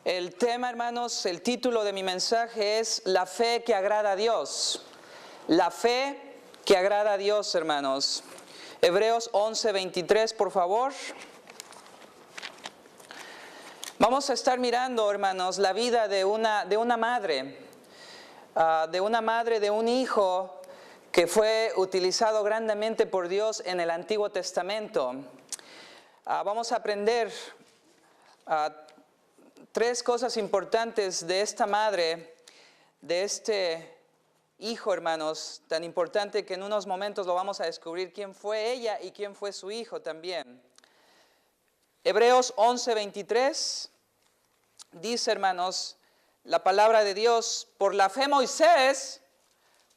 El tema, hermanos, el título de mi mensaje es La fe que agrada a Dios. La fe que agrada a Dios, hermanos. Hebreos 11:23, por favor. Vamos a estar mirando, hermanos, la vida de una madre, de un hijo que fue utilizado grandemente por Dios en el Antiguo Testamento. Vamos a aprender tres cosas importantes de esta madre, de este hijo, hermanos, tan importante que en unos momentos lo vamos a descubrir quién fue ella y quién fue su hijo también. Hebreos 11:23 dice, hermanos, la palabra de Dios: por la fe Moisés,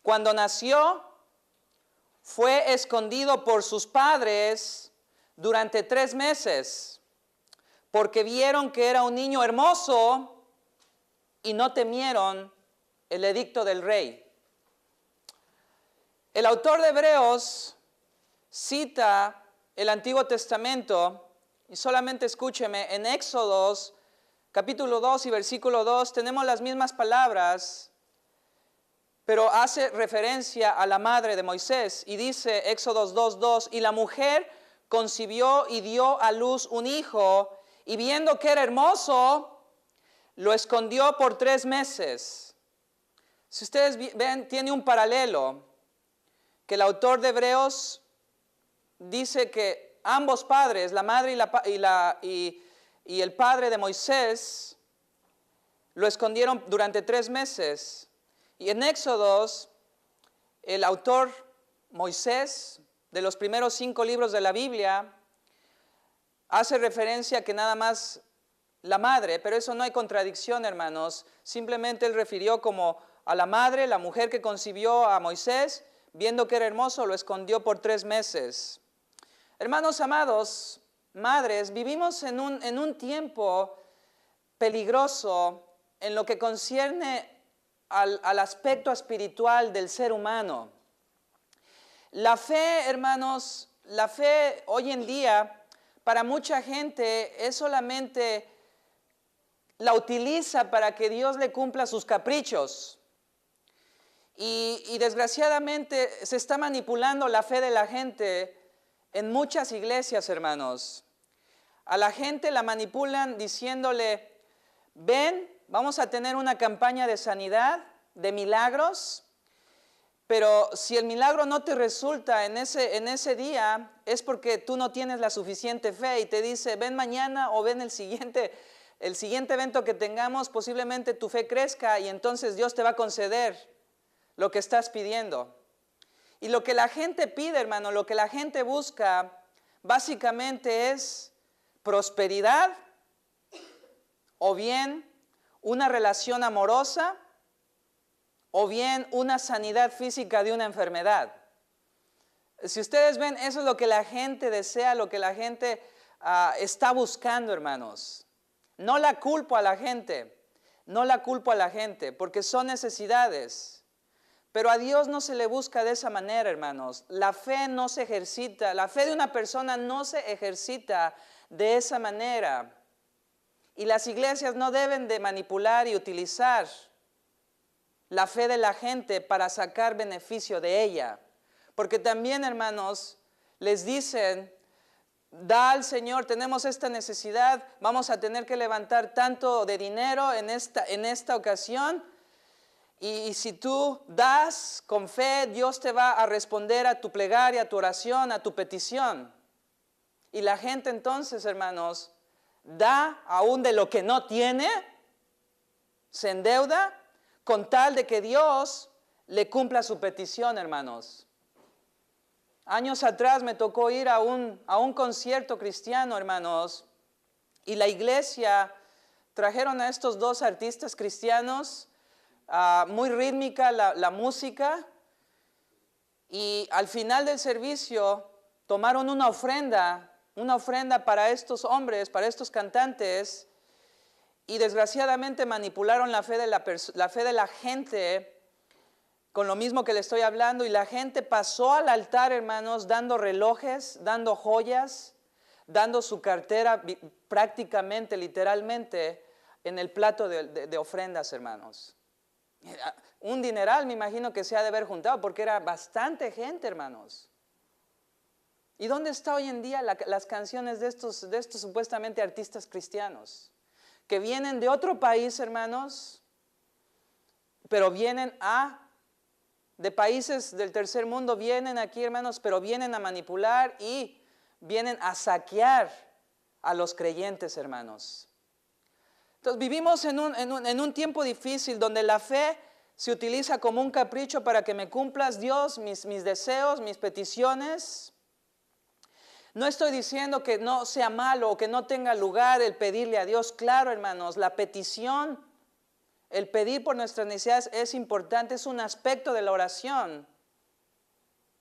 cuando nació, fue escondido por sus padres durante 3 meses, porque vieron que era un niño hermoso y no temieron el edicto del rey. El autor de Hebreos cita el Antiguo Testamento, y solamente escúcheme, en Éxodos capítulo 2 y versículo 2 tenemos las mismas palabras, pero hace referencia a la madre de Moisés, y dice Éxodos 2:2, y la mujer concibió y dio a luz un hijo, y viendo que era hermoso, lo escondió por 3 meses. Si ustedes ven, tiene un paralelo, que el autor de Hebreos dice que ambos padres, la madre y el padre de Moisés, lo escondieron durante 3 meses. Y en Éxodos, el autor Moisés, de los primeros 5 libros de la Biblia, hace referencia que nada más la madre, pero eso no hay contradicción, hermanos. Simplemente él refirió como a la madre, la mujer que concibió a Moisés, viendo que era hermoso, lo escondió por 3 meses. Hermanos amados, madres, vivimos en un tiempo peligroso en lo que concierne al aspecto espiritual del ser humano. La fe, hermanos, la fe hoy en día, para mucha gente, es solamente la utiliza para que Dios le cumpla sus caprichos. Y desgraciadamente se está manipulando la fe de la gente en muchas iglesias, hermanos. A la gente la manipulan diciéndole: ven, vamos a tener una campaña de sanidad, de milagros, pero si el milagro no te resulta en ese día, es porque tú no tienes la suficiente fe, y te dice: ven mañana o ven el siguiente evento que tengamos, posiblemente tu fe crezca y entonces Dios te va a conceder lo que estás pidiendo. Y lo que la gente pide, hermano, lo que la gente busca, básicamente es prosperidad, o bien una relación amorosa, o bien una sanidad física de una enfermedad. Si ustedes ven, eso es lo que la gente desea, lo que la gente está buscando, hermanos. No la culpo a la gente, porque son necesidades. Pero a Dios no se le busca de esa manera, hermanos. La fe no se ejercita, la fe de una persona no se ejercita de esa manera. Y las iglesias no deben de manipular y utilizar la fe de la gente para sacar beneficio de ella. Porque también, hermanos, les dicen: da al Señor, tenemos esta necesidad, vamos a tener que levantar tanto de dinero en esta ocasión. Y si tú das con fe, Dios te va a responder a tu plegaria, a tu oración, a tu petición. Y la gente entonces, hermanos, da aún de lo que no tiene, se endeuda con tal de que Dios le cumpla su petición, hermanos. Años atrás me tocó ir a un concierto cristiano, hermanos, y la iglesia trajeron a estos 2 artistas cristianos, muy rítmica la música, y al final del servicio tomaron una ofrenda para estos hombres, para estos cantantes, y desgraciadamente manipularon la fe de la gente con lo mismo que le estoy hablando, y la gente pasó al altar, hermanos, dando relojes, dando joyas, dando su cartera prácticamente, literalmente, en el plato de ofrendas, hermanos? Un dineral me imagino que se ha de haber juntado porque era bastante gente, hermanos. ¿Y dónde está hoy en día las canciones de estos supuestamente artistas cristianos? Que vienen de otro país, hermanos, pero vienen de países del tercer mundo, vienen aquí, hermanos, pero vienen a manipular y vienen a saquear a los creyentes, hermanos. Entonces vivimos en un tiempo difícil donde la fe se utiliza como un capricho para que me cumplas, Dios, mis deseos, mis peticiones. No estoy diciendo que no sea malo o que no tenga lugar el pedirle a Dios. Claro, hermanos, la petición, el pedir por nuestras necesidades es importante, es un aspecto de la oración.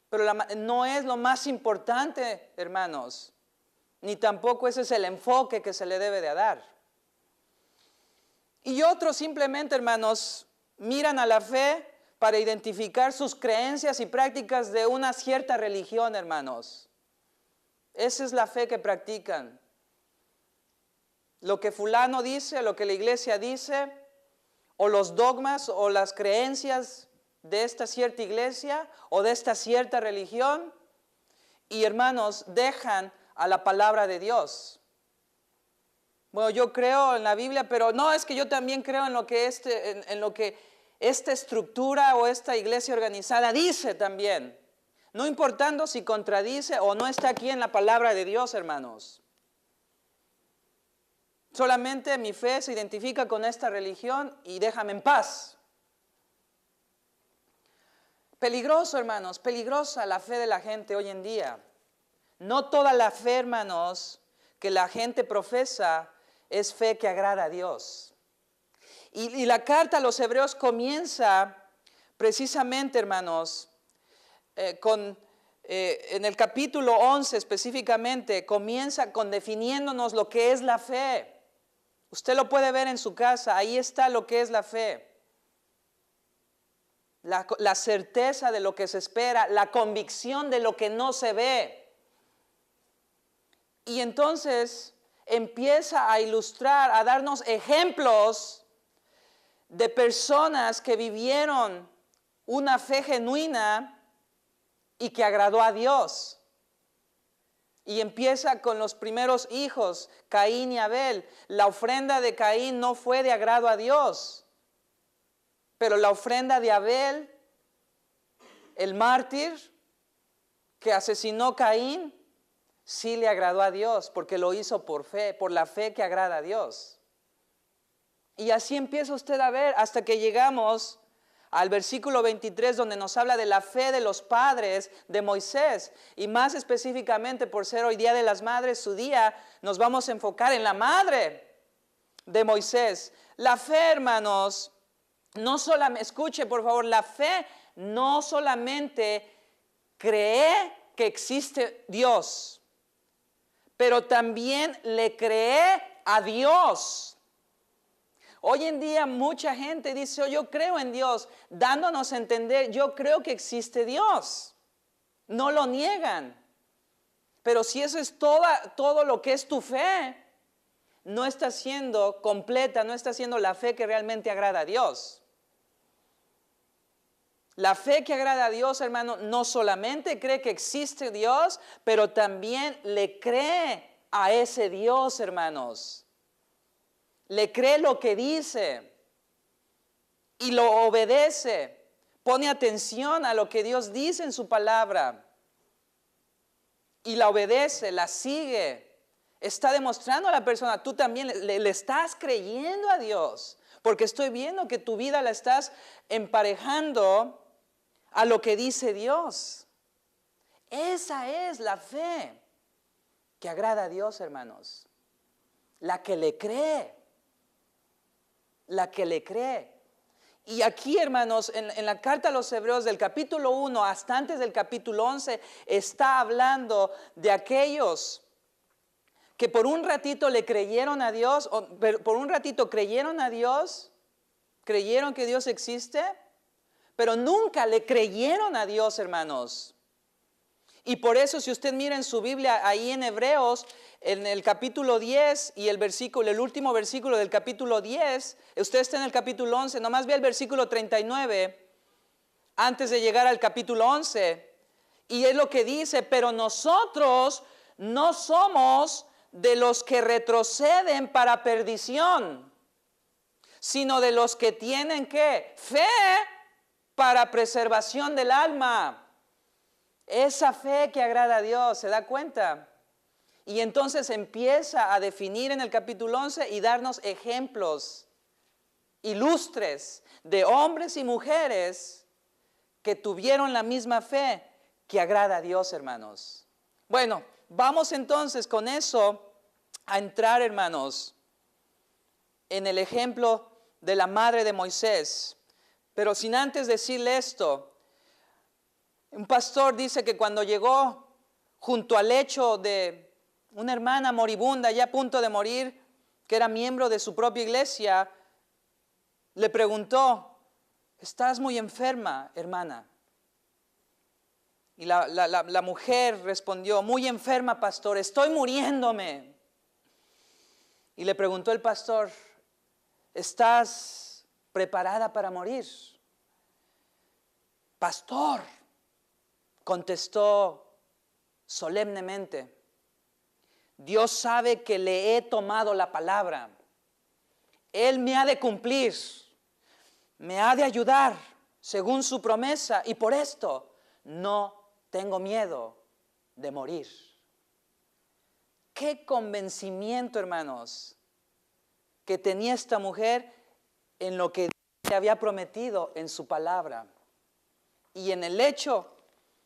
Pero no es lo más importante, hermanos. Ni tampoco ese es el enfoque que se le debe de dar. Y otros simplemente, hermanos, miran a la fe para identificar sus creencias y prácticas de una cierta religión, hermanos. Esa es la fe que practican. Lo que fulano dice, lo que la iglesia dice, o los dogmas o las creencias de esta cierta iglesia o de esta cierta religión. Y hermanos, dejan a la palabra de Dios. Bueno, yo creo en la Biblia, pero no, es que yo también creo en lo que esta estructura o esta iglesia organizada dice también. No importando si contradice o no está aquí en la palabra de Dios, hermanos. Solamente mi fe se identifica con esta religión y déjame en paz. Peligroso, hermanos, peligrosa la fe de la gente hoy en día. No toda la fe, hermanos, que la gente profesa es fe que agrada a Dios. Y la carta a los hebreos comienza precisamente, hermanos, en el capítulo 11 específicamente, comienza con definiéndonos lo que es la fe. Usted lo puede ver en su casa, ahí está lo que es la fe. La certeza de lo que se espera, la convicción de lo que no se ve. Y entonces empieza a ilustrar, a darnos ejemplos de personas que vivieron una fe genuina y que agradó a Dios. Y empieza con los primeros hijos, Caín y Abel. La ofrenda de Caín no fue de agrado a Dios, pero la ofrenda de Abel, el mártir que asesinó a Caín, sí le agradó a Dios, porque lo hizo por fe, por la fe que agrada a Dios. Y así empieza usted a ver hasta que llegamos al versículo 23, donde nos habla de la fe de los padres de Moisés. Y más específicamente, por ser hoy Día de las Madres, su día, nos vamos a enfocar en la madre de Moisés. La fe, hermanos, no solamente, escuche por favor, la fe no solamente cree que existe Dios, pero también le cree a Dios. Hoy en día mucha gente dice, oh, yo creo en Dios, dándonos a entender, yo creo que existe Dios. No lo niegan. Pero si eso es todo lo que es tu fe, no está siendo completa, no está siendo la fe que realmente agrada a Dios. La fe que agrada a Dios, hermano, no solamente cree que existe Dios, pero también le cree a ese Dios, hermanos. Le cree lo que dice y lo obedece. Pone atención a lo que Dios dice en su palabra y la obedece, la sigue. Está demostrando a la persona, tú también le estás creyendo a Dios, porque estoy viendo que tu vida la estás emparejando a lo que dice Dios. Esa es la fe que agrada a Dios, hermanos. La que le cree. La que le cree. Y aquí, hermanos, en la carta a los Hebreos del capítulo 1 hasta antes del capítulo 11, está hablando de aquellos que por un ratito le creyeron a Dios, por un ratito creyeron a Dios, creyeron que Dios existe, pero nunca le creyeron a Dios, hermanos. Y por eso, si usted mira en su Biblia, ahí en Hebreos, en el capítulo 10 y el último versículo del capítulo 10, usted está en el capítulo 11, nomás ve el versículo 39, antes de llegar al capítulo 11, y es lo que dice: pero nosotros no somos de los que retroceden para perdición, sino de los que tienen, ¿qué? Fe para preservación del alma. Esa fe que agrada a Dios, ¿se da cuenta? Y entonces empieza a definir en el capítulo 11 y darnos ejemplos ilustres de hombres y mujeres que tuvieron la misma fe que agrada a Dios, hermanos. Bueno, vamos entonces con eso a entrar, hermanos, en el ejemplo de la madre de Moisés. Pero sin antes decirle esto, un pastor dice que cuando llegó junto al lecho de una hermana moribunda, ya a punto de morir, que era miembro de su propia iglesia, le preguntó: ¿estás muy enferma, hermana? Y la mujer respondió: muy enferma, pastor, estoy muriéndome. Y le preguntó el pastor: ¿estás preparada para morir? Pastor, contestó solemnemente, Dios sabe que le he tomado la palabra. Él me ha de cumplir, me ha de ayudar según su promesa, y por esto no tengo miedo de morir. Qué convencimiento, hermanos, que tenía esta mujer en lo que Dios había prometido en su palabra. Y en el hecho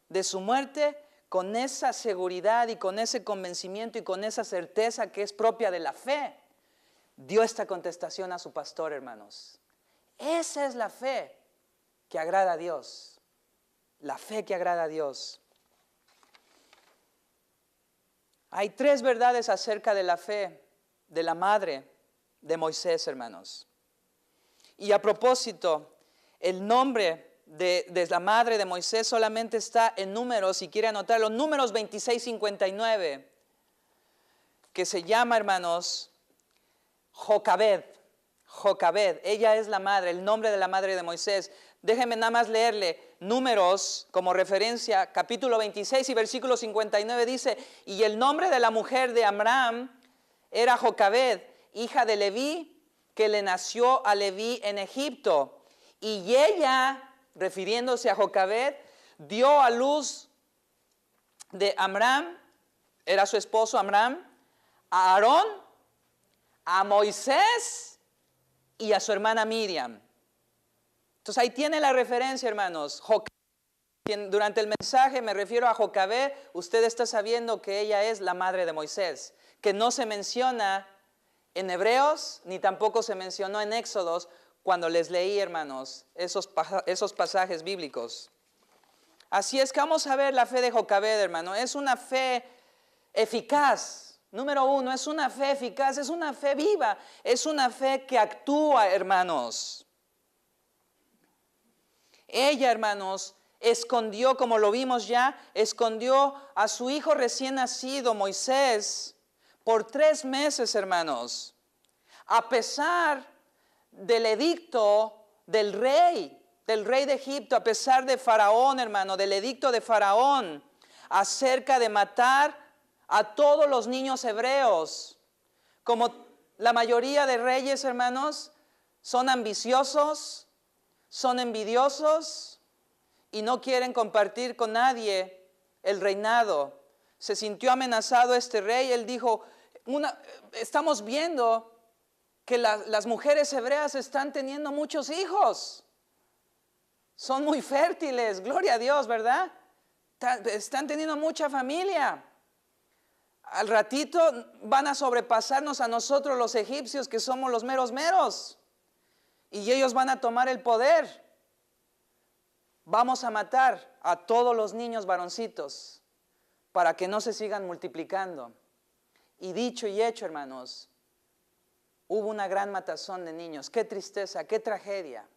de su muerte, con esa seguridad y con ese convencimiento y con esa certeza que es propia de la fe, dio esta contestación a su pastor, hermanos. Esa es la fe que agrada a Dios. La fe que agrada a Dios. Hay tres verdades acerca de la fe de la madre de Moisés, hermanos. Y a propósito, el nombre de la madre de Moisés solamente está en Números, si quiere anotarlo, Números 26:59, que se llama, hermanos, Jocabed. Jocabed, ella es la madre, el nombre de la madre de Moisés. Déjenme nada más leerle Números como referencia, capítulo 26 y versículo 59 dice: y el nombre de la mujer de Amram era Jocabed, hija de Leví, que le nació a Leví en Egipto. Y ella, refiriéndose a Jocabed, dio a luz de Amram, era su esposo Amram, a Aarón, a Moisés y a su hermana Miriam. Entonces ahí tiene la referencia, hermanos. Durante el mensaje me refiero a Jocabed, usted está sabiendo que ella es la madre de Moisés, que no se menciona en Hebreos ni tampoco se mencionó en Éxodos, cuando les leí, hermanos, esos pasajes bíblicos. Así es que vamos a ver la fe de Jocabed, hermano. Es una fe eficaz. Número uno, es una fe eficaz, es una fe viva, es una fe que actúa, hermanos. Ella, hermanos, escondió, como lo vimos ya, escondió a su hijo recién nacido, Moisés, por 3 meses, hermanos. A pesar del edicto del rey de Egipto, a pesar de Faraón, hermano, del edicto de Faraón acerca de matar a todos los niños hebreos. Como la mayoría de reyes, hermanos, son ambiciosos, son envidiosos y no quieren compartir con nadie el reinado. Se sintió amenazado este rey. Él dijo: estamos viendo que las mujeres hebreas están teniendo muchos hijos. Son muy fértiles, gloria a Dios, ¿verdad? Están teniendo mucha familia. Al ratito van a sobrepasarnos a nosotros los egipcios, que somos los meros meros. Y ellos van a tomar el poder. Vamos a matar a todos los niños varoncitos para que no se sigan multiplicando. Y dicho y hecho, hermanos, hubo una gran matazón de niños. Qué tristeza, qué tragedia.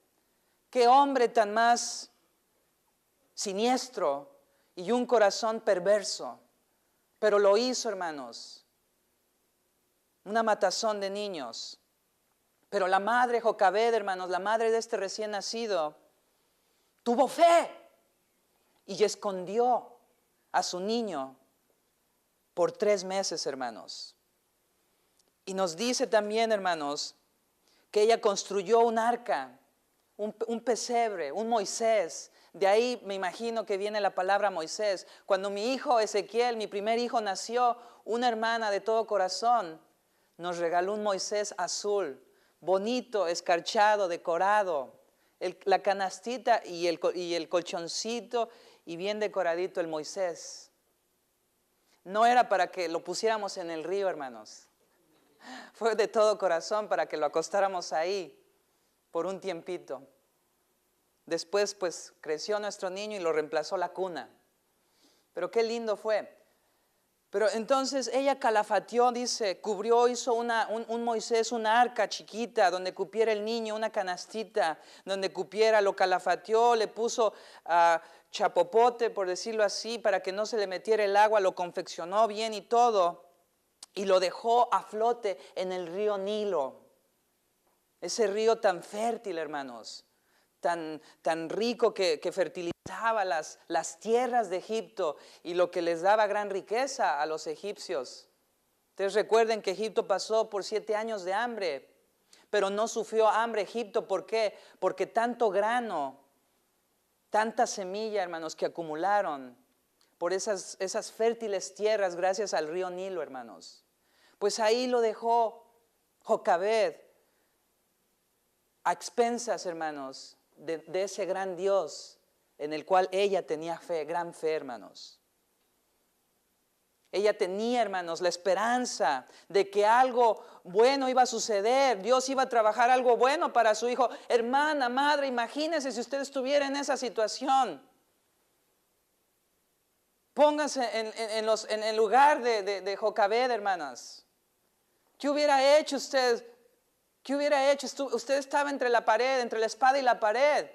Qué hombre tan más siniestro y un corazón perverso. Pero lo hizo, hermanos. Una matazón de niños. Pero la madre Jocabed, hermanos, la madre de este recién nacido, tuvo fe y escondió a su niño por 3 meses, hermanos. Y nos dice también, hermanos, que ella construyó un arca, un pesebre, un Moisés. De ahí me imagino que viene la palabra Moisés. Cuando mi hijo Ezequiel, mi primer hijo, nació, una hermana de todo corazón nos regaló un Moisés azul, bonito, escarchado, decorado. La canastita y el colchoncito y bien decoradito el Moisés. No era para que lo pusiéramos en el río, hermanos. Fue de todo corazón para que lo acostáramos ahí por un tiempito. Después pues creció nuestro niño y lo reemplazó la cuna. Pero qué lindo fue. Pero entonces ella calafateó, dice, cubrió, hizo un Moisés, una arca chiquita donde cupiera el niño, una canastita donde cupiera, lo calafateó, le puso chapopote, por decirlo así, para que no se le metiera el agua, lo confeccionó bien y todo, y lo dejó a flote en el río Nilo. Ese río tan fértil, hermanos, tan rico que fertilizaba las tierras de Egipto y lo que les daba gran riqueza a los egipcios. Ustedes recuerden que Egipto pasó por 7 años de hambre, pero no sufrió hambre Egipto. ¿Por qué? Porque tanto grano, tanta semilla, hermanos, que acumularon por esas fértiles tierras gracias al río Nilo, hermanos. Pues ahí lo dejó Jocabed a expensas, hermanos, de ese gran Dios en el cual ella tenía fe, gran fe, hermanos. Ella tenía, hermanos, la esperanza de que algo bueno iba a suceder. Dios iba a trabajar algo bueno para su hijo. Hermana, madre, imagínese si usted estuviera en esa situación. Póngase en el lugar de Jocabed, hermanas. ¿Qué hubiera hecho usted? ¿Qué hubiera hecho? Usted estaba entre la pared, entre la espada y la pared.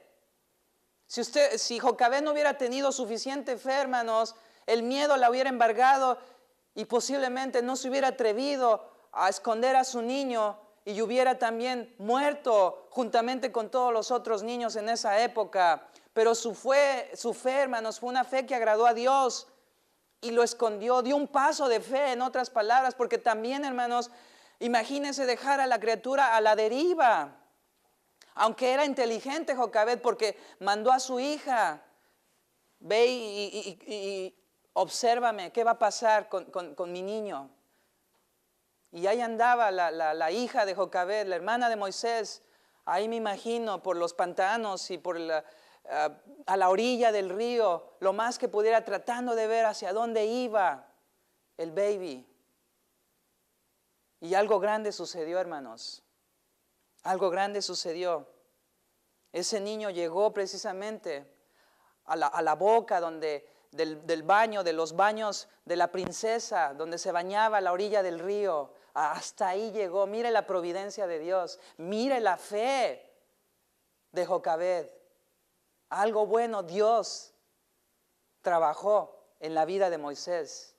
Si Jocabed no hubiera tenido suficiente fe, hermanos, el miedo la hubiera embargado y posiblemente no se hubiera atrevido a esconder a su niño y hubiera también muerto juntamente con todos los otros niños en esa época. Pero su fe, hermanos, fue una fe que agradó a Dios y lo escondió, dio un paso de fe, en otras palabras, porque también, hermanos, imagínense dejar a la criatura a la deriva. Aunque era inteligente Jocabed porque mandó a su hija, ve y obsérvame, ¿qué va a pasar con mi niño? Y ahí andaba la hija de Jocabed, la hermana de Moisés, ahí me imagino, por los pantanos y a la orilla del río, lo más que pudiera, tratando de ver hacia dónde iba el baby. Y algo grande sucedió, hermanos. Algo grande sucedió. Ese niño llegó precisamente a la boca del baño, de los baños de la princesa, donde se bañaba a la orilla del río. Hasta ahí llegó. Mire la providencia de Dios. Mire la fe de Jocabed. Algo bueno Dios trabajó en la vida de Moisés.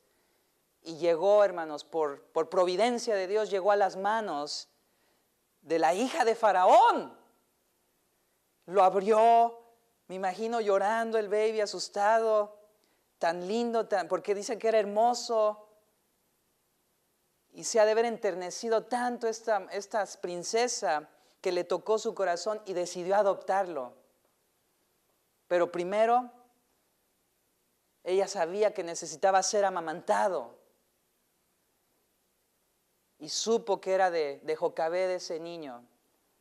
Y llegó, hermanos, por providencia de Dios, llegó a las manos de la hija de Faraón. Lo abrió, me imagino llorando el baby, asustado, tan lindo, porque dice que era hermoso. Y se ha de haber enternecido tanto esta princesa que le tocó su corazón y decidió adoptarlo. Pero primero, ella sabía que necesitaba ser amamantado. Y supo que era de Jocabed ese niño.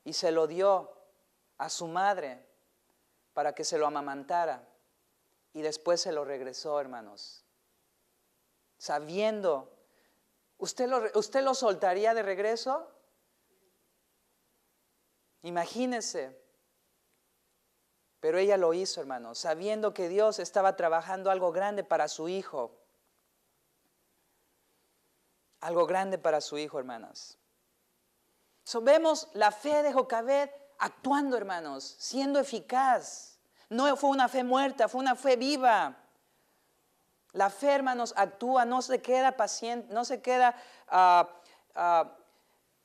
Y se lo dio a su madre para que se lo amamantara. Y después se lo regresó, hermanos. Sabiendo, ¿usted lo soltaría de regreso? Imagínese. Pero ella lo hizo, hermanos, sabiendo que Dios estaba trabajando algo grande para su hijo. Algo grande para su hijo, hermanas. Vemos la fe de Jocabed actuando, hermanos, siendo eficaz. No fue una fe muerta, fue una fe viva. La fe, hermanos, actúa, no se queda paciente, no se queda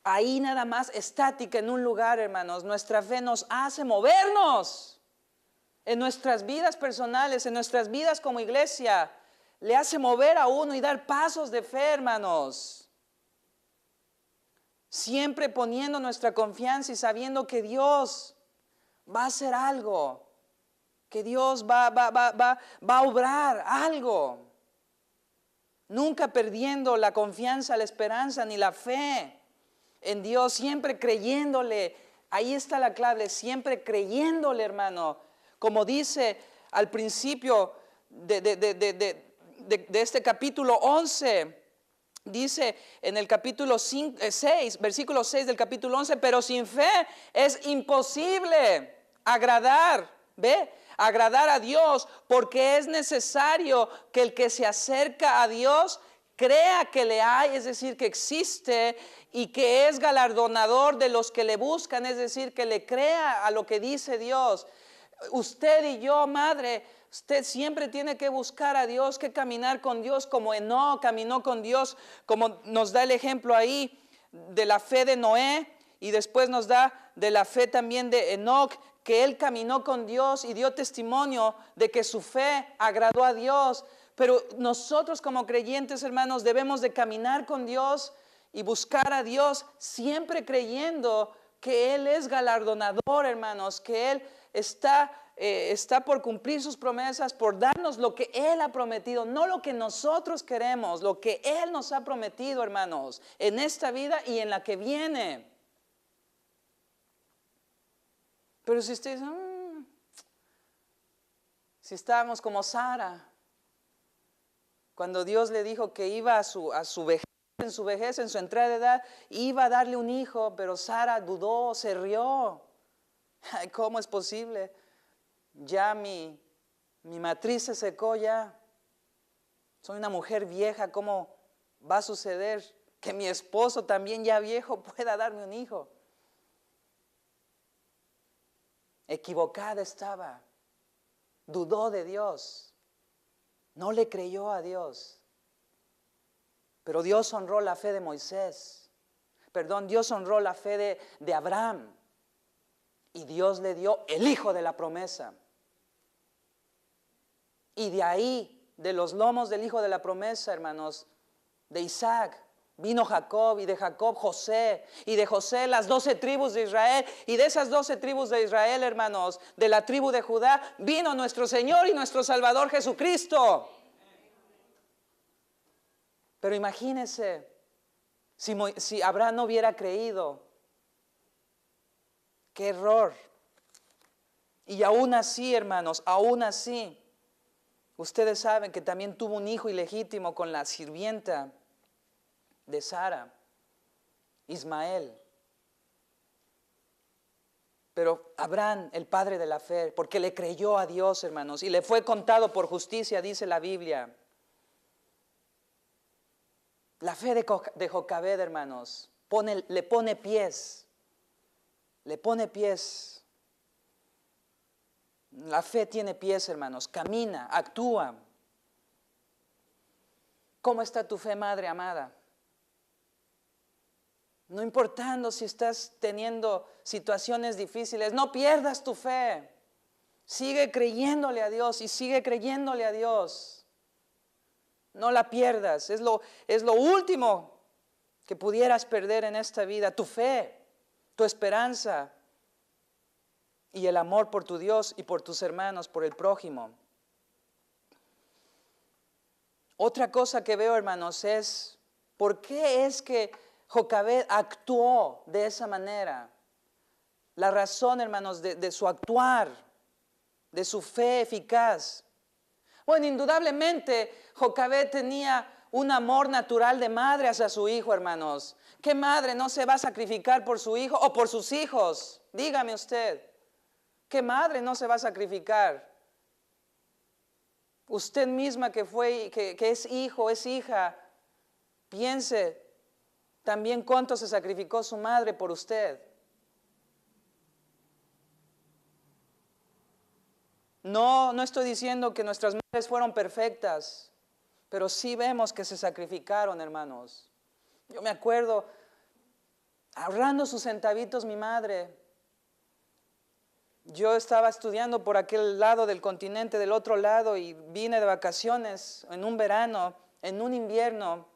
ahí nada más estática en un lugar, hermanos. Nuestra fe nos hace movernos en nuestras vidas personales, en nuestras vidas como iglesia. Le hace mover a uno y dar pasos de fe, hermanos. Siempre poniendo nuestra confianza y sabiendo que Dios va a hacer algo, que Dios va a obrar algo. Nunca perdiendo la confianza, la esperanza ni la fe en Dios, siempre creyéndole. Ahí está la clave, siempre creyéndole, hermano. Como dice al principio de este capítulo 11, dice en el capítulo 6, versículo 6 del capítulo 11, pero sin fe es imposible agradar, ¿ve? Agradar a Dios, porque es necesario que el que se acerca a Dios crea que le hay, es decir, que existe y que es galardonador de los que le buscan, es decir, que le crea a lo que dice Dios. Usted y yo, madre, usted siempre tiene que buscar a Dios, que caminar con Dios como Enoc caminó con Dios, como nos da el ejemplo ahí de la fe de Noé, y después nos da de la fe también de Enoc, que él caminó con Dios y dio testimonio de que su fe agradó a Dios. Pero nosotros como creyentes, hermanos, debemos de caminar con Dios y buscar a Dios siempre creyendo que Él es galardonador, hermanos, que Él está por cumplir sus promesas, por darnos lo que Él ha prometido, no lo que nosotros queremos, lo que Él nos ha prometido, hermanos, en esta vida y en la que viene. Pero si ustedes, si estábamos como Sara, cuando Dios le dijo que iba a su vejez, en su entrada de edad, iba a darle un hijo, pero Sara dudó, se rió. Ay, ¿cómo es posible? Ya mi matriz se secó ya. Soy una mujer vieja, ¿cómo va a suceder que mi esposo también ya viejo pueda darme un hijo? Equivocada estaba, dudó de Dios, no le creyó a Dios. Pero Dios honró la fe de Moisés, Dios honró la fe de Abraham, y Dios le dio el hijo de la promesa. Y de ahí, de los lomos del hijo de la promesa, hermanos, de Isaac, vino Jacob, y de Jacob José, y de José las 12 tribus de Israel, y de esas 12 tribus de Israel, hermanos, de la tribu de Judá, vino nuestro Señor y nuestro Salvador Jesucristo. Pero imagínense, si Abraham no hubiera creído, qué error. Y aún así, hermanos, aún así, ustedes saben que también tuvo un hijo ilegítimo con la sirvienta de Sara, Ismael. Pero Abraham, el padre de la fe, porque le creyó a Dios, hermanos, y le fue contado por justicia, dice la Biblia. La fe de Jocabed, hermanos, le pone pies. Le pone pies. La fe tiene pies, hermanos, camina, actúa. ¿Cómo está tu fe, madre amada? No importando si estás teniendo situaciones difíciles, no pierdas tu fe. Sigue creyéndole a Dios y sigue creyéndole a Dios. No la pierdas, es lo último que pudieras perder en esta vida, tu fe, tu esperanza y el amor por tu Dios y por tus hermanos, por el prójimo. Otra cosa que veo, hermanos, es ¿por qué es que Jocabed actuó de esa manera? La razón, hermanos, de su actuar, de su fe eficaz. Bueno, indudablemente Jocabed tenía un amor natural de madre hacia su hijo, hermanos. ¿Qué madre no se va a sacrificar por su hijo o por sus hijos? Dígame usted. ¿Qué madre no se va a sacrificar? Usted misma que es hijo, es hija, piense también cuánto se sacrificó su madre por usted. No estoy diciendo que nuestras madres fueron perfectas. Pero sí vemos que se sacrificaron, hermanos. Yo me acuerdo, ahorrando sus centavitos mi madre. Yo estaba estudiando por aquel lado del continente, del otro lado, y vine de vacaciones en un verano, en un invierno.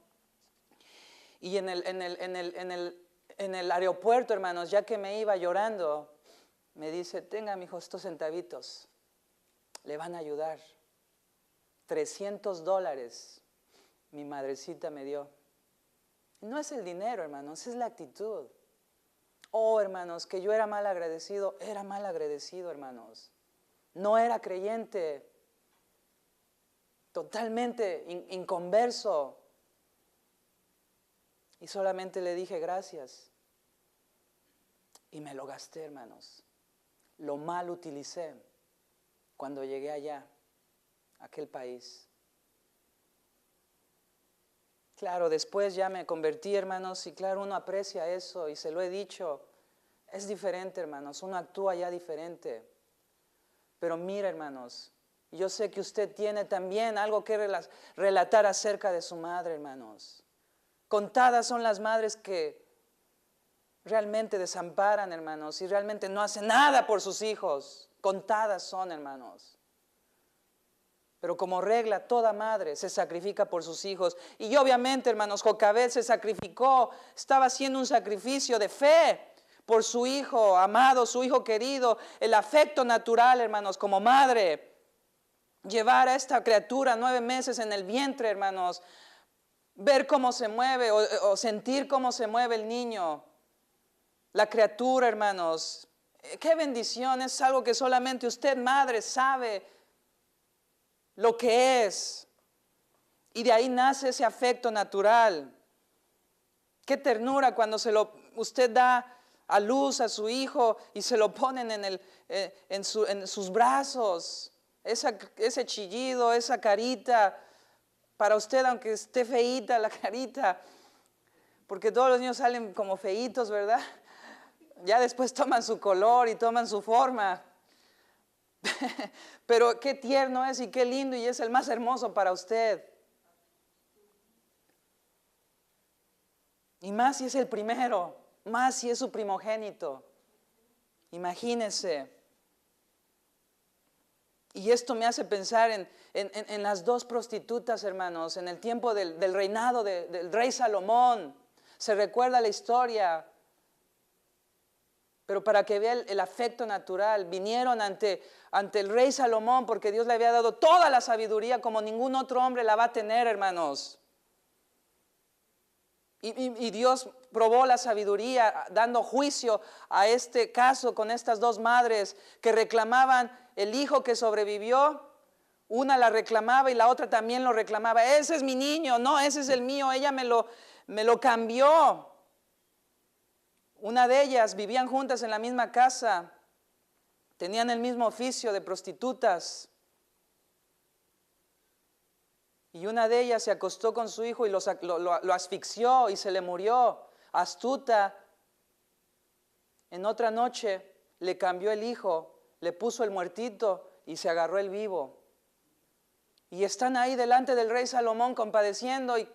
Y en el aeropuerto, hermanos, ya que me iba llorando, me dice, tenga, mijo, estos centavitos, le van a ayudar. $300 mi madrecita me dio. No es el dinero, hermanos, es la actitud. Oh, hermanos, que yo era mal agradecido, hermanos. No era creyente, totalmente inconverso. Y solamente le dije gracias. Y me lo gasté, hermanos. Lo mal utilicé cuando llegué allá, a aquel país. Claro, después ya me convertí, hermanos, y claro, uno aprecia eso y se lo he dicho. Es diferente, hermanos, uno actúa ya diferente. Pero mira, hermanos, yo sé que usted tiene también algo que relatar acerca de su madre, hermanos. Contadas son las madres que realmente desamparan, hermanos, y realmente no hacen nada por sus hijos. Contadas son, hermanos. Pero como regla, toda madre se sacrifica por sus hijos. Y obviamente, hermanos, Jocabed se sacrificó, estaba haciendo un sacrificio de fe por su hijo amado, su hijo querido, el afecto natural, hermanos, como madre. Llevar a esta criatura 9 meses en el vientre, hermanos, ver cómo se mueve o sentir cómo se mueve el niño, la criatura, hermanos. Qué bendición, es algo que solamente usted, madre, sabe lo que es. Y de ahí nace ese afecto natural. Qué ternura cuando usted da a luz a su hijo y se lo ponen en sus brazos. Ese chillido, esa carita, para usted, aunque esté feíta la carita, porque todos los niños salen como feitos, ¿verdad? Ya después toman su color y toman su forma. Pero qué tierno es y qué lindo, y es el más hermoso para usted. Y más si es el primero, más si es su primogénito. Imagínese. Y esto me hace pensar en las 2 prostitutas, hermanos, en el tiempo del reinado del rey Salomón. Se recuerda la historia. Pero para que vea el afecto natural, vinieron ante el rey Salomón porque Dios le había dado toda la sabiduría como ningún otro hombre la va a tener, hermanos. Y Dios probó la sabiduría dando juicio a este caso con estas 2 madres que reclamaban el hijo que sobrevivió. Una la reclamaba y la otra también lo reclamaba. Ese es mi niño, no, ese es el mío, ella me lo cambió. Una de ellas vivían juntas en la misma casa, tenían el mismo oficio de prostitutas. Y una de ellas se acostó con su hijo y lo asfixió y se le murió. Astuta, en otra noche le cambió el hijo, le puso el muertito y se agarró el vivo. Y están ahí delante del rey Salomón compadeciendo. ¿Y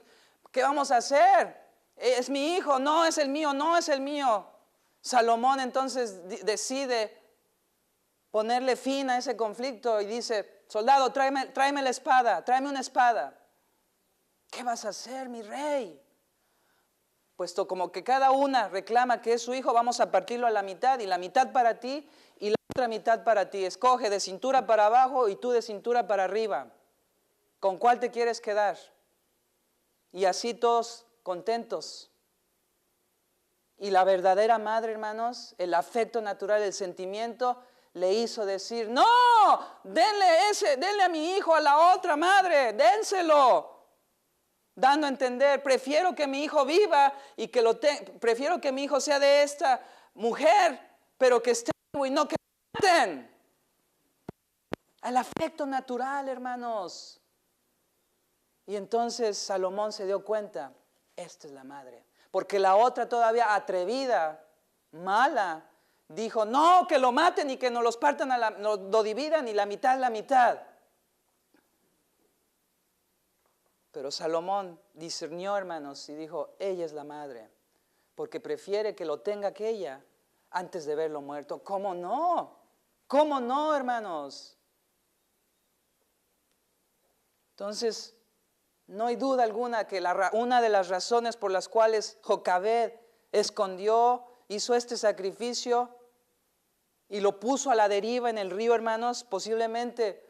qué vamos a hacer? Es mi hijo, no es el mío, no es el mío. Salomón entonces decide ponerle fin a ese conflicto y dice, soldado, tráeme la espada, tráeme una espada. ¿Qué vas a hacer, mi rey? Puesto como que cada una reclama que es su hijo, vamos a partirlo a la mitad, y la mitad para ti y la otra mitad para ti. Escoge de cintura para abajo y tú de cintura para arriba. ¿Con cuál te quieres quedar? Y así todos contentos. Y la verdadera madre, hermanos, el afecto natural, el sentimiento, le hizo decir, no, denle a mi hijo a la otra madre, dénselo. Dando a entender, prefiero que mi hijo viva y prefiero que mi hijo sea de esta mujer, pero que esté vivo y no que lo maten. El afecto natural, hermanos. Y entonces Salomón se dio cuenta, esta es la madre. Porque la otra todavía atrevida, mala, dijo, no, que lo maten y que nos los partan, lo dividan y la mitad. Pero Salomón discernió, hermanos, y dijo, ella es la madre, porque prefiere que lo tenga aquella antes de verlo muerto. ¿Cómo no? ¿Cómo no, hermanos? Entonces, no hay duda alguna que una de las razones por las cuales Jocabed escondió, hizo este sacrificio y lo puso a la deriva en el río, hermanos, posiblemente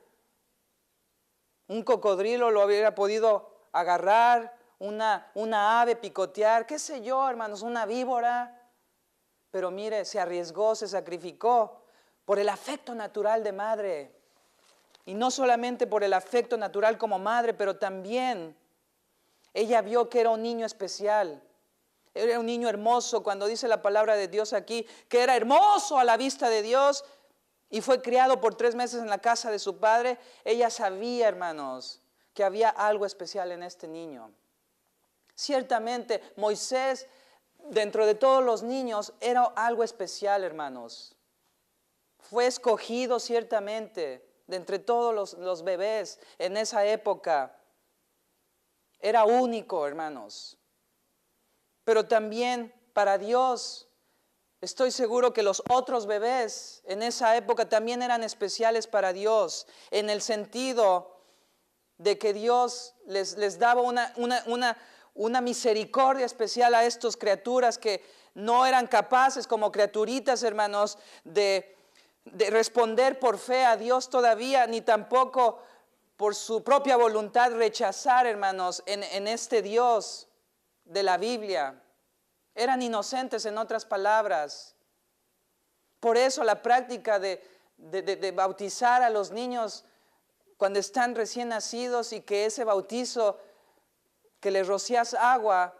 un cocodrilo lo hubiera podido agarrar, una ave picotear, qué sé yo, hermanos, una víbora. Pero mire, se arriesgó, se sacrificó por el afecto natural de madre. Y no solamente por el afecto natural como madre, pero también ella vio que era un niño especial. Era un niño hermoso, cuando dice la palabra de Dios aquí, que era hermoso a la vista de Dios y fue criado por 3 meses en la casa de su padre. Ella sabía, hermanos, que había algo especial en este niño. Ciertamente, Moisés, dentro de todos los niños, era algo especial, hermanos. Fue escogido ciertamente de entre todos los bebés en esa época. Era único, hermanos. Pero también para Dios, estoy seguro que los otros bebés en esa época también eran especiales para Dios, en el sentido de que Dios les daba una misericordia especial a estas criaturas que no eran capaces como criaturitas, hermanos, de responder por fe a Dios todavía, ni tampoco por su propia voluntad rechazar, hermanos, en este Dios de la Biblia. Eran inocentes, en otras palabras. Por eso la práctica de bautizar a los niños cuando están recién nacidos y que ese bautizo que les rocias agua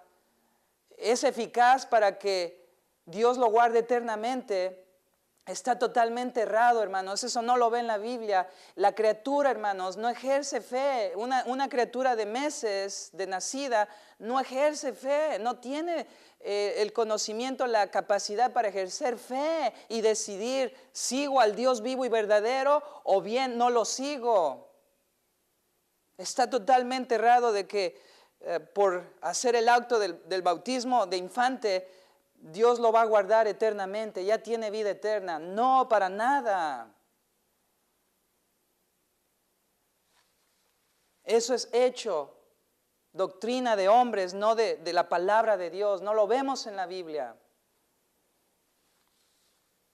es eficaz para que Dios lo guarde eternamente, está totalmente errado, hermanos. Eso no lo ve en la Biblia. La criatura, hermanos, no ejerce fe. Una criatura de meses de nacida no ejerce fe, no tiene el conocimiento, la capacidad para ejercer fe y decidir, sigo al Dios vivo y verdadero o bien no lo sigo. Está totalmente errado de que por hacer el acto del bautismo de infante, Dios lo va a guardar eternamente, ya tiene vida eterna. No, para nada. Eso es hecho, doctrina de hombres, no de la palabra de Dios. No lo vemos en la Biblia.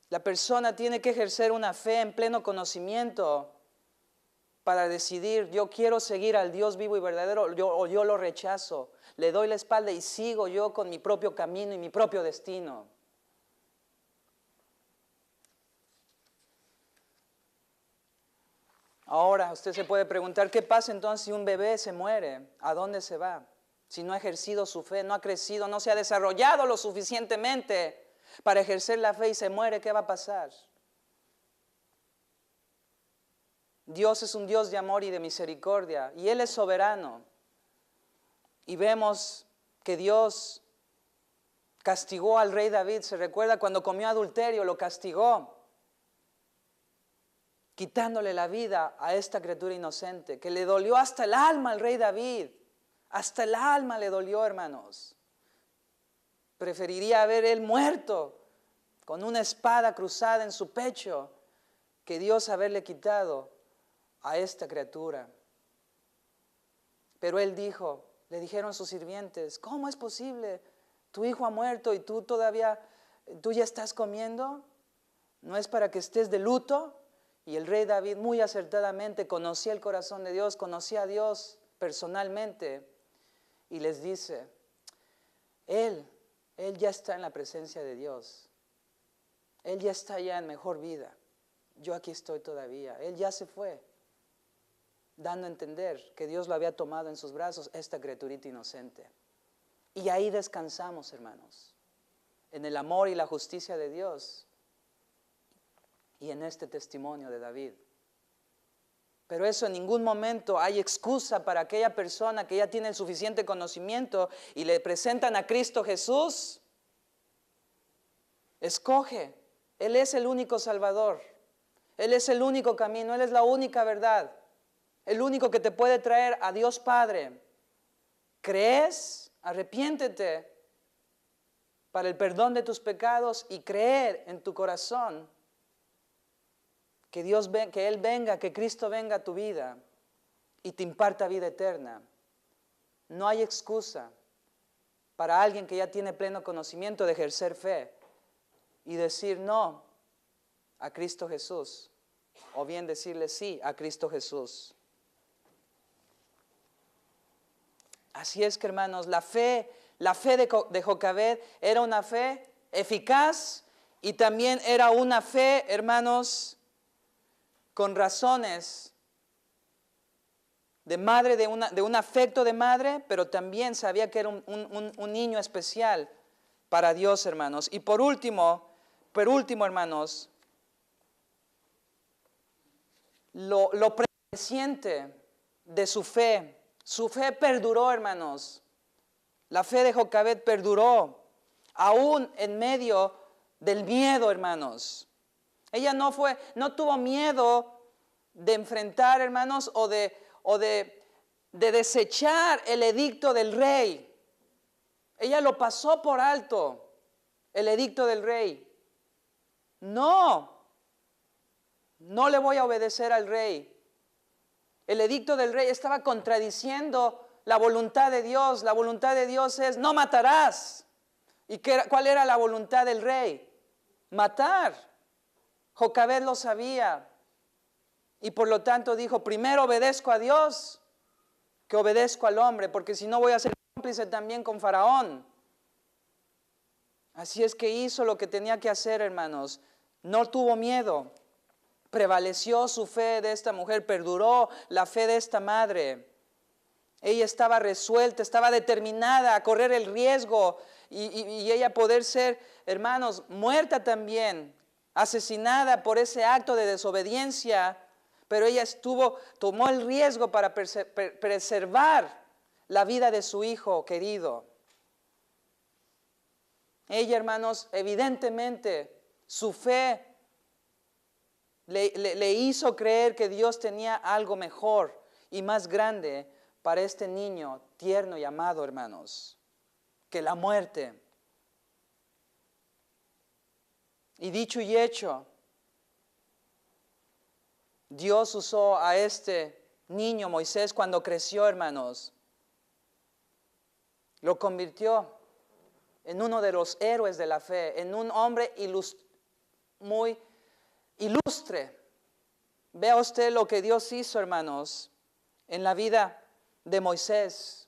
La persona tiene que ejercer una fe en pleno conocimiento para decidir, yo quiero seguir al Dios vivo y verdadero o yo lo rechazo. Le doy la espalda y sigo yo con mi propio camino y mi propio destino. Ahora usted se puede preguntar, ¿qué pasa entonces si un bebé se muere? ¿A dónde se va? Si no ha ejercido su fe, no ha crecido, no se ha desarrollado lo suficientemente para ejercer la fe y se muere, ¿qué va a pasar? Dios es un Dios de amor y de misericordia y Él es soberano. Y vemos que Dios castigó al rey David. Se recuerda cuando comió adulterio, lo castigó, quitándole la vida a esta criatura inocente, que le dolió hasta el alma al rey David. Hasta el alma le dolió, hermanos. Preferiría haber él muerto con una espada cruzada en su pecho que Dios haberle quitado a esta criatura. Pero él dijo, le dijeron sus sirvientes, ¿cómo es posible? Tu hijo ha muerto y tú ya estás comiendo. ¿No es para que estés de luto? Y el rey David muy acertadamente conocía el corazón de Dios, conocía a Dios personalmente y les dice, Él ya está en la presencia de Dios. Él ya está ya en mejor vida. Yo aquí estoy todavía. Él ya se fue, dando a entender que Dios lo había tomado en sus brazos, esta criaturita inocente. Y ahí descansamos, hermanos, en el amor y la justicia de Dios y en este testimonio de David. Pero eso en ningún momento hay excusa para aquella persona que ya tiene el suficiente conocimiento y le presentan a Cristo Jesús. Escoge, Él es el único Salvador, Él es el único camino, Él es la única verdad, el único que te puede traer a Dios Padre. ¿Crees? Arrepiéntete para el perdón de tus pecados y creer en tu corazón que que Él venga, que Cristo venga a tu vida y te imparta vida eterna. No hay excusa para alguien que ya tiene pleno conocimiento de ejercer fe y decir no a Cristo Jesús, o bien decirle sí a Cristo Jesús. Así es que, hermanos, la fe de Jocabed era una fe eficaz y también era una fe, hermanos, con razones de madre, de un afecto de madre, pero también sabía que era un niño especial para Dios, hermanos. Y por último, hermanos, lo prevaleciente de su fe perduró, hermanos. La fe de Jocabed perduró, aún en medio del miedo, hermanos. Ella no tuvo miedo de enfrentar, hermanos, o de desechar el edicto del rey. Ella lo pasó por alto, el edicto del rey. No le voy a obedecer al rey. El edicto del rey estaba contradiciendo la voluntad de Dios. La voluntad de Dios es: no matarás. ¿Y cuál era la voluntad del rey? Matar. Jocabed lo sabía. Y por lo tanto dijo: primero obedezco a Dios que obedezco al hombre, porque si no voy a ser cómplice también con Faraón. Así es que hizo lo que tenía que hacer, hermanos. No tuvo miedo. Prevaleció su fe de esta mujer, perduró la fe de esta madre. Ella estaba resuelta, estaba determinada a correr el riesgo y ella poder ser, hermanos, muerta también, asesinada por ese acto de desobediencia, pero ella tomó el riesgo para preservar la vida de su hijo querido. Ella, hermanos, evidentemente su fe le hizo creer que Dios tenía algo mejor y más grande para este niño tierno y amado, hermanos, que la muerte. Y dicho y hecho, Dios usó a este niño Moisés cuando creció, hermanos. Lo convirtió en uno de los héroes de la fe, en un hombre muy ilustre. Vea usted lo que Dios hizo, hermanos, en la vida de Moisés.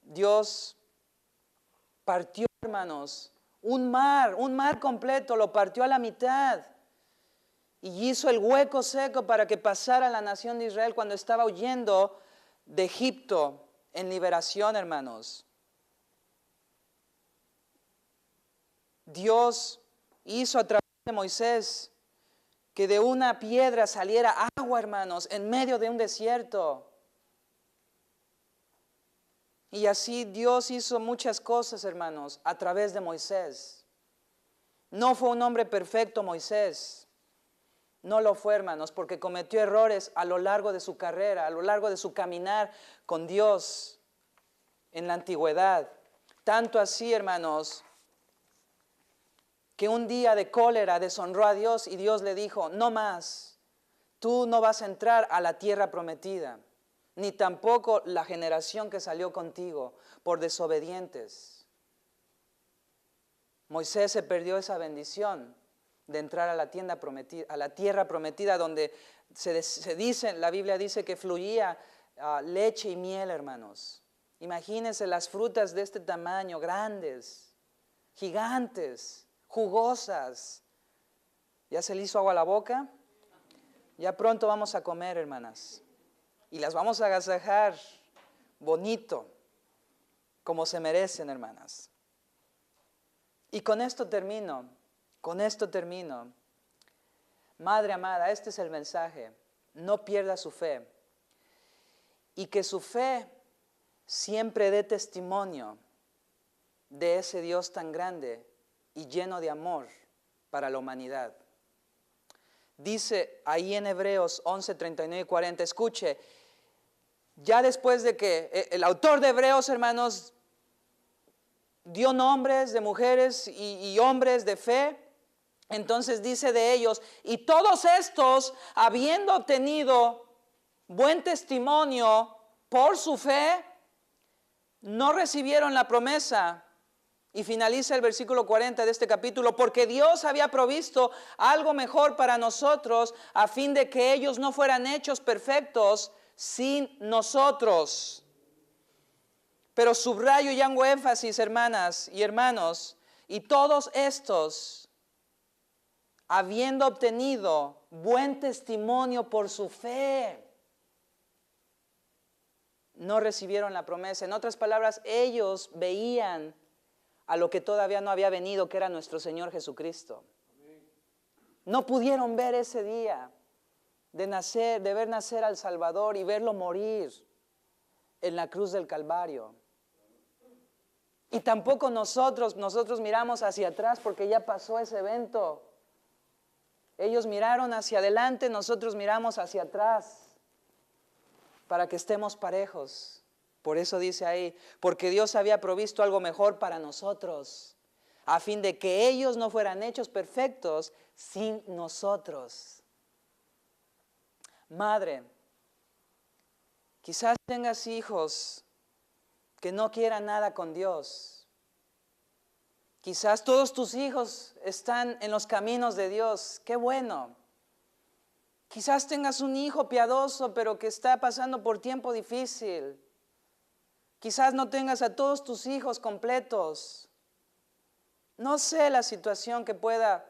Dios partió, hermanos, un mar completo, lo partió a la mitad y hizo el hueco seco para que pasara la nación de Israel cuando estaba huyendo de Egipto en liberación, hermanos. Dios hizo a través de Moisés que de una piedra saliera agua, hermanos, en medio de un desierto. Y así Dios hizo muchas cosas, hermanos, a través de Moisés. No fue un hombre perfecto Moisés. No lo fue, hermanos, porque cometió errores a lo largo de su carrera, a lo largo de su caminar con Dios en la antigüedad. Tanto así, hermanos, que un día de cólera deshonró a Dios y Dios le dijo: no más, tú no vas a entrar a la tierra prometida, ni tampoco la generación que salió contigo, por desobedientes. Moisés se perdió esa bendición de entrar a la tierra prometida, donde la Biblia dice que fluía leche y miel, hermanos. Imagínense las frutas de este tamaño, grandes, gigantes, jugosas. ¿Ya se le hizo agua a la boca? Ya pronto vamos a comer, hermanas. Y las vamos a agasajar bonito, como se merecen, hermanas. Y con esto termino. Madre amada, este es el mensaje. No pierda su fe. Y que su fe siempre dé testimonio de ese Dios tan grande y lleno de amor para la humanidad. Dice ahí en Hebreos 11, 39 y 40, escuche: Ya después de que el autor de Hebreos, hermanos, dio nombres de mujeres y hombres de fe, entonces dice de ellos, y todos estos, habiendo obtenido buen testimonio por su fe, no recibieron la promesa. Y finaliza el versículo 40 de este capítulo, porque Dios había provisto algo mejor para nosotros, a fin de que ellos no fueran hechos perfectos sin nosotros. Pero subrayo y hago énfasis, hermanas y hermanos, y todos estos, habiendo obtenido buen testimonio por su fe, no recibieron la promesa. En otras palabras, ellos veían a lo que todavía no había venido, que era nuestro Señor Jesucristo. No pudieron ver ese día de ver nacer al Salvador y verlo morir en la cruz del Calvario. Y tampoco nosotros miramos hacia atrás porque ya pasó ese evento. Ellos miraron hacia adelante, nosotros miramos hacia atrás para que estemos parejos. Por eso dice ahí, porque Dios había provisto algo mejor para nosotros, a fin de que ellos no fueran hechos perfectos sin nosotros. Madre, quizás tengas hijos que no quieran nada con Dios. Quizás todos tus hijos están en los caminos de Dios. ¡Qué bueno! Quizás tengas un hijo piadoso, pero que está pasando por tiempo difícil. Quizás no tengas a todos tus hijos completos. No sé la situación que pueda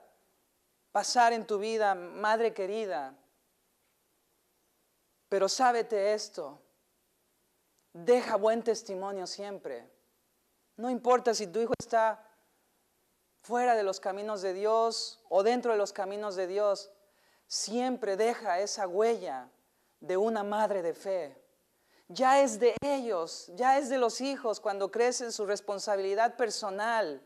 pasar en tu vida, madre querida. Pero sábete esto. Deja buen testimonio siempre. No importa si tu hijo está fuera de los caminos de Dios o dentro de los caminos de Dios. Siempre deja esa huella de una madre de fe. Ya es de ellos, ya es de los hijos cuando crecen su responsabilidad personal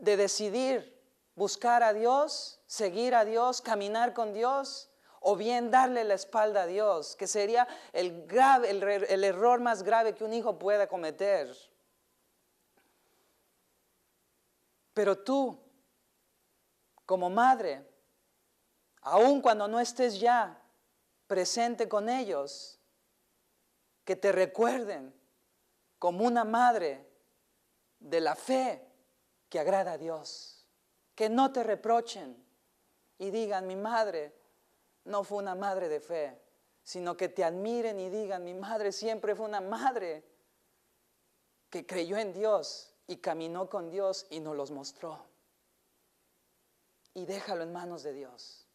de decidir buscar a Dios, seguir a Dios, caminar con Dios, o bien darle la espalda a Dios, que sería el error más grave que un hijo pueda cometer. Pero tú, como madre, aun cuando no estés ya presente con ellos, que te recuerden como una madre de la fe que agrada a Dios. Que no te reprochen y digan, mi madre no fue una madre de fe, sino que te admiren y digan, mi madre siempre fue una madre que creyó en Dios y caminó con Dios y nos los mostró. Y déjalo en manos de Dios.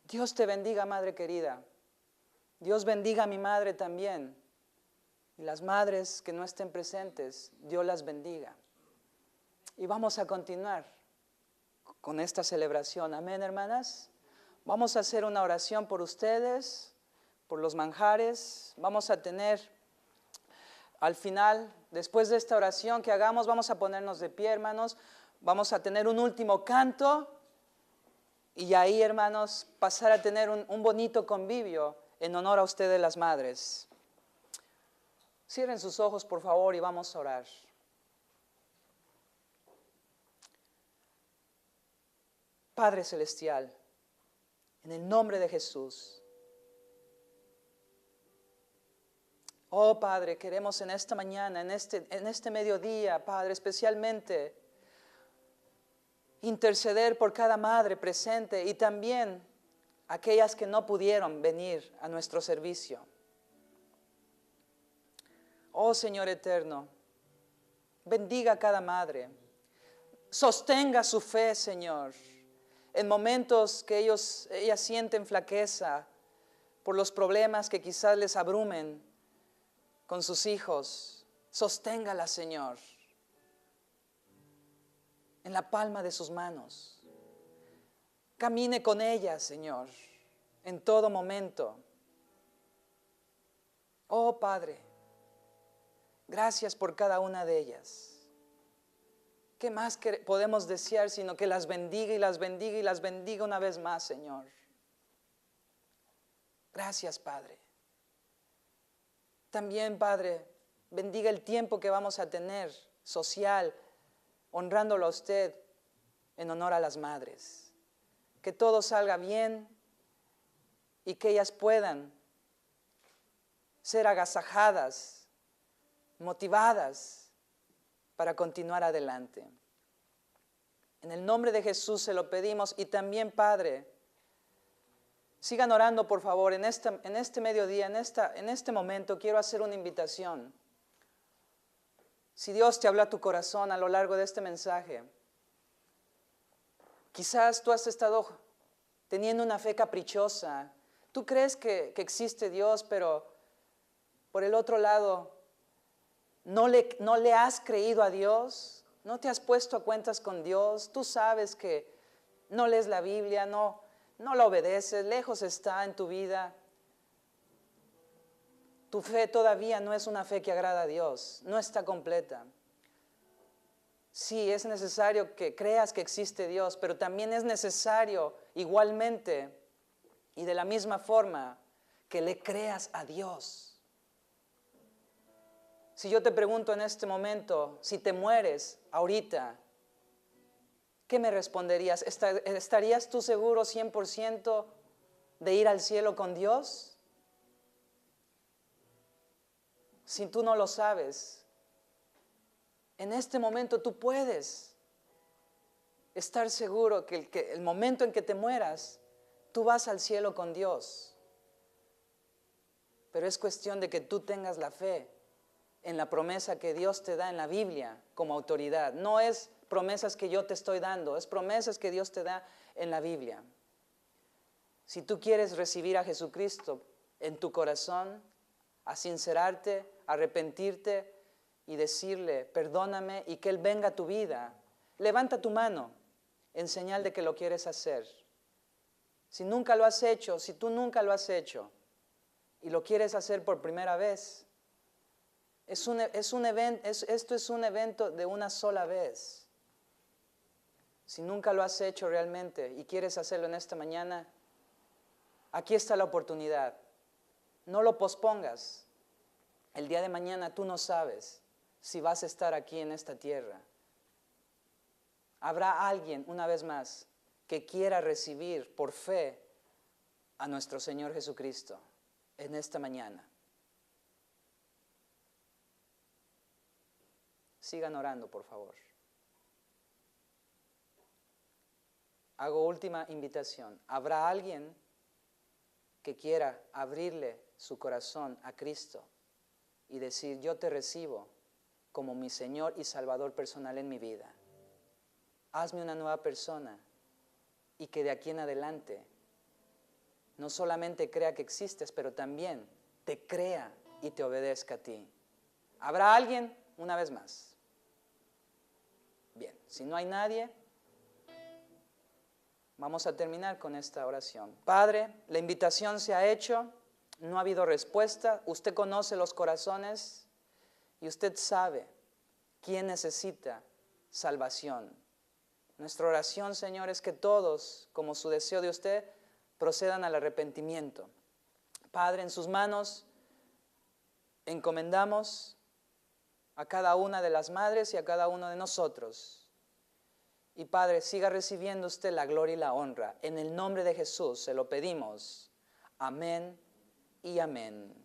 Dios te bendiga, madre querida. Dios bendiga a mi madre también. Y las madres que no estén presentes, Dios las bendiga. Y vamos a continuar con esta celebración. Amén, hermanas. Vamos a hacer una oración por ustedes, por los manjares. Vamos a tener al final, después de esta oración que hagamos, vamos a ponernos de pie, hermanos. Vamos a tener un último canto. Y ahí, hermanos, pasar a tener un bonito convivio en honor a ustedes las madres. Cierren sus ojos, por favor, y vamos a orar. Padre Celestial, en el nombre de Jesús. Oh Padre, queremos en esta mañana, en este mediodía, Padre, especialmente interceder por cada madre presente y también aquellas que no pudieron venir a nuestro servicio. Oh Señor eterno, bendiga a cada madre, sostenga su fe, Señor, en momentos que ellas sienten flaqueza por los problemas que quizás les abrumen con sus hijos. Sosténgala, Señor, en la palma de sus manos. Camine con ellas, Señor, en todo momento. Oh Padre, gracias por cada una de ellas. ¿Qué más podemos desear sino que las bendiga y las bendiga y las bendiga una vez más, Señor? Gracias, Padre. También, Padre, bendiga el tiempo que vamos a tener social, honrándolo a usted en honor a las madres. Que todo salga bien y que ellas puedan ser agasajadas, motivadas para continuar adelante. En el nombre de Jesús se lo pedimos. Y también, Padre, sigan orando, por favor. En este mediodía, en este momento, quiero hacer una invitación. Si Dios te habla a tu corazón a lo largo de este mensaje, quizás tú has estado teniendo una fe caprichosa. Tú crees que existe Dios, pero por el otro lado, no le has creído a Dios. No te has puesto a cuentas con Dios. Tú sabes que no lees la Biblia, no la obedeces, lejos está en tu vida. Tu fe todavía no es una fe que agrada a Dios, no está completa. Sí, es necesario que creas que existe Dios, pero también es necesario igualmente y de la misma forma que le creas a Dios. Si yo te pregunto en este momento, si te mueres ahorita, ¿qué me responderías? ¿Estarías tú seguro 100% de ir al cielo con Dios? Si tú no lo sabes, en este momento tú puedes estar seguro que el momento en que te mueras, tú vas al cielo con Dios. Pero es cuestión de que tú tengas la fe en la promesa que Dios te da en la Biblia como autoridad. No es promesas que yo te estoy dando, es promesas que Dios te da en la Biblia. Si tú quieres recibir a Jesucristo en tu corazón, a sincerarte, arrepentirte y decirle, perdóname, y que Él venga a tu vida, levanta tu mano en señal de que lo quieres hacer. Si nunca lo has hecho, si tú nunca lo has hecho y lo quieres hacer por primera vez, esto es un evento de una sola vez. Si nunca lo has hecho realmente y quieres hacerlo en esta mañana, aquí está la oportunidad. No lo pospongas. El día de mañana tú no sabes si vas a estar aquí en esta tierra. Habrá alguien, una vez más, que quiera recibir por fe a nuestro Señor Jesucristo en esta mañana. Sigan orando, por favor. Hago última invitación. ¿Habrá alguien que quiera abrirle su corazón a Cristo y decir, yo te recibo como mi Señor y Salvador personal en mi vida? Hazme una nueva persona y que de aquí en adelante no solamente crea que existes, pero también te crea y te obedezca a ti. ¿Habrá alguien? Una vez más. Bien, si no hay nadie, vamos a terminar con esta oración. Padre, la invitación se ha hecho, no ha habido respuesta. Usted conoce los corazones y usted sabe quién necesita salvación. Nuestra oración, Señor, es que todos, como su deseo de usted, procedan al arrepentimiento. Padre, en sus manos encomendamos a cada una de las madres y a cada uno de nosotros. Y Padre, siga recibiendo usted la gloria y la honra. En el nombre de Jesús se lo pedimos. Amén y amén.